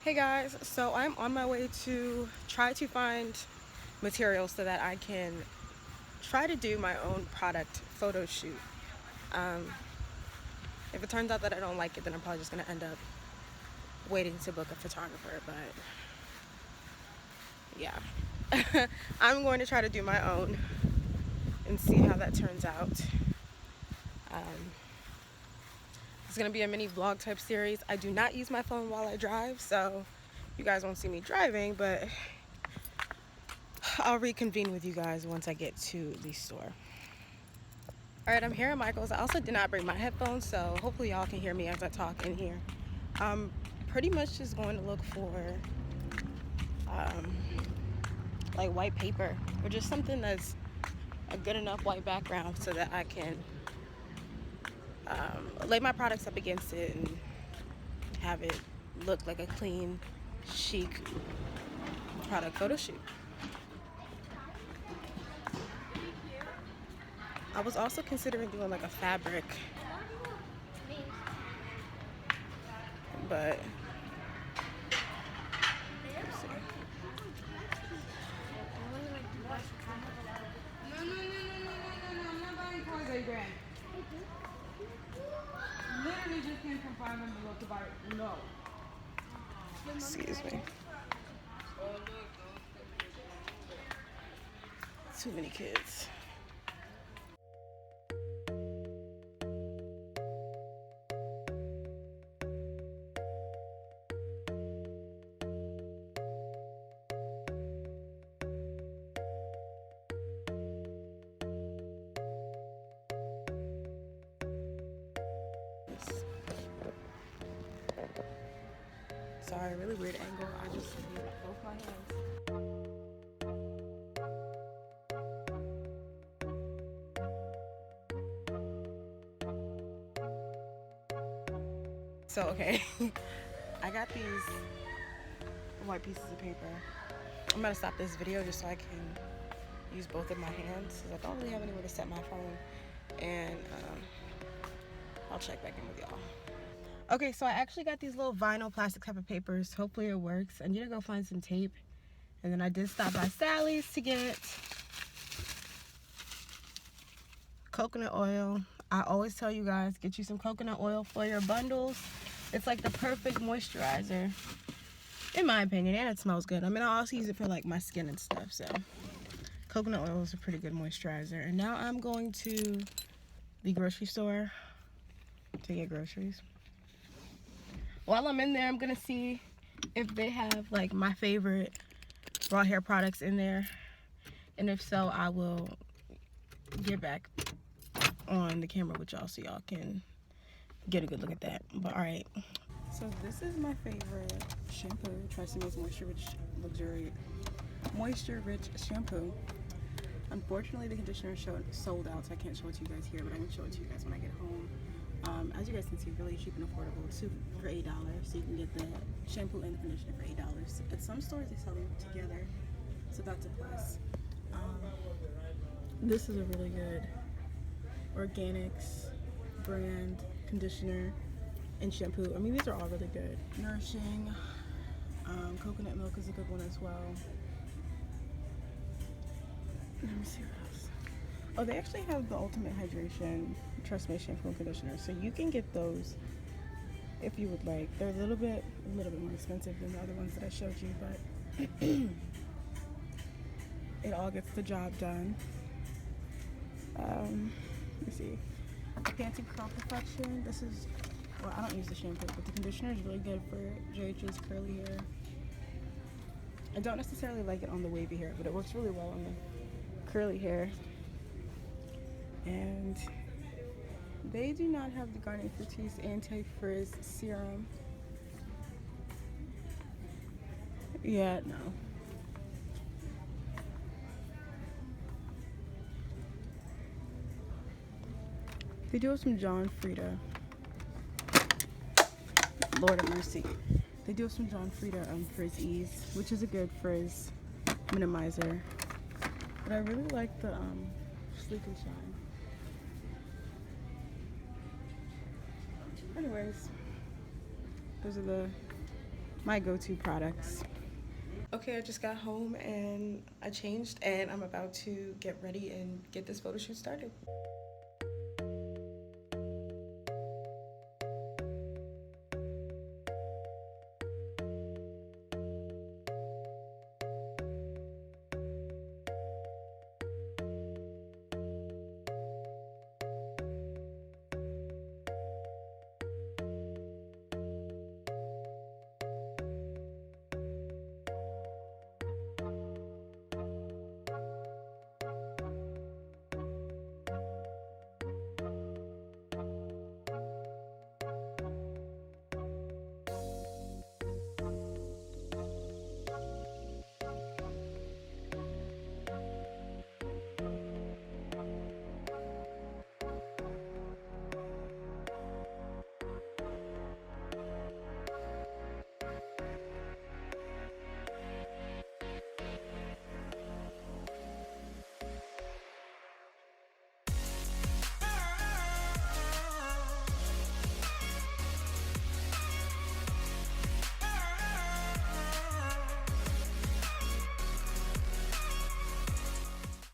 Hey guys, so I'm on my way to try to find materials so that I can try to do my own product photo shoot. Um, if it turns out that I don't like it, then I'm probably just going to end up waiting to book a photographer, but yeah. I'm going to try to do my own and see how that turns out. Um, it's going to be a mini vlog type series. I do not use my phone while I drive, so you guys won't see me driving, but I'll reconvene with you guys once I get to the store. Alright, I'm here at Michael's. I also did not bring my headphones, so hopefully y'all can hear me as I talk in here. I'm pretty much just going to look for like white paper or just something that's a good enough white background so that I can lay my products up against it and have it look like a clean, chic product photo shoot. I was also considering doing like a fabric, but let's see. No, I'm not buying toys at Grand. Literally just came from 500 below to buy it. No. Excuse me. Too many kids. Sorry, really weird angle. I just need both my hands. So, okay. I got these white pieces of paper. I'm gonna stop this video just so I can use both of my hands because I don't really have anywhere to set my phone. And I'll check back in with y'all. Okay, so I actually got these little vinyl plastic type of papers. Hopefully it works. I need to go find some tape. And then I did stop by Sally's to get coconut oil. I always tell you guys, get you some coconut oil for your bundles. It's like the perfect moisturizer, in my opinion, and it smells good. I mean, I also use it for like my skin and stuff, so coconut oil is a pretty good moisturizer. And now I'm going to the grocery store to get groceries. While I'm in there, I'm gonna see if they have like my favorite raw hair products in there, and if so, I will get back on the camera with y'all so y'all can get a good look at that. But all right, so this is my favorite shampoo, Treseme's moisture rich shampoo. Unfortunately, the conditioner sold out, so I can't show it to you guys here, but I can show it to you guys when I get home. As you guys can see, really cheap and affordable. Two for $8, so you can get the shampoo and the conditioner for $8. At some stores, they sell them together, so that's a plus. This is a really good Organics brand conditioner and shampoo. I mean, these are all really good. Nourishing. Coconut milk is a good one as well. Let me see what else. Oh, they actually have the Ultimate Hydration Tresemme shampoo and conditioner, so you can get those if you would like. They're a little bit more expensive than the other ones that I showed you, but it all gets the job done. Let me see. Fancy Curl Perfection. This is, well, I don't use the shampoo, but the conditioner is really good for JH's curly hair. I don't necessarily like it on the wavy hair, but it works really well on the curly hair. And they do not have the Garnier Fructis Anti-Frizz Serum. Yeah, no. They do have some John Frieda. Lord of mercy. They do have some John Frieda Frizz Ease, which is a good frizz minimizer. But I really like the Sleek and Shine. Anyways, those are the my go-to products. Okay, I just got home and I changed and I'm about to get ready and get this photo shoot started.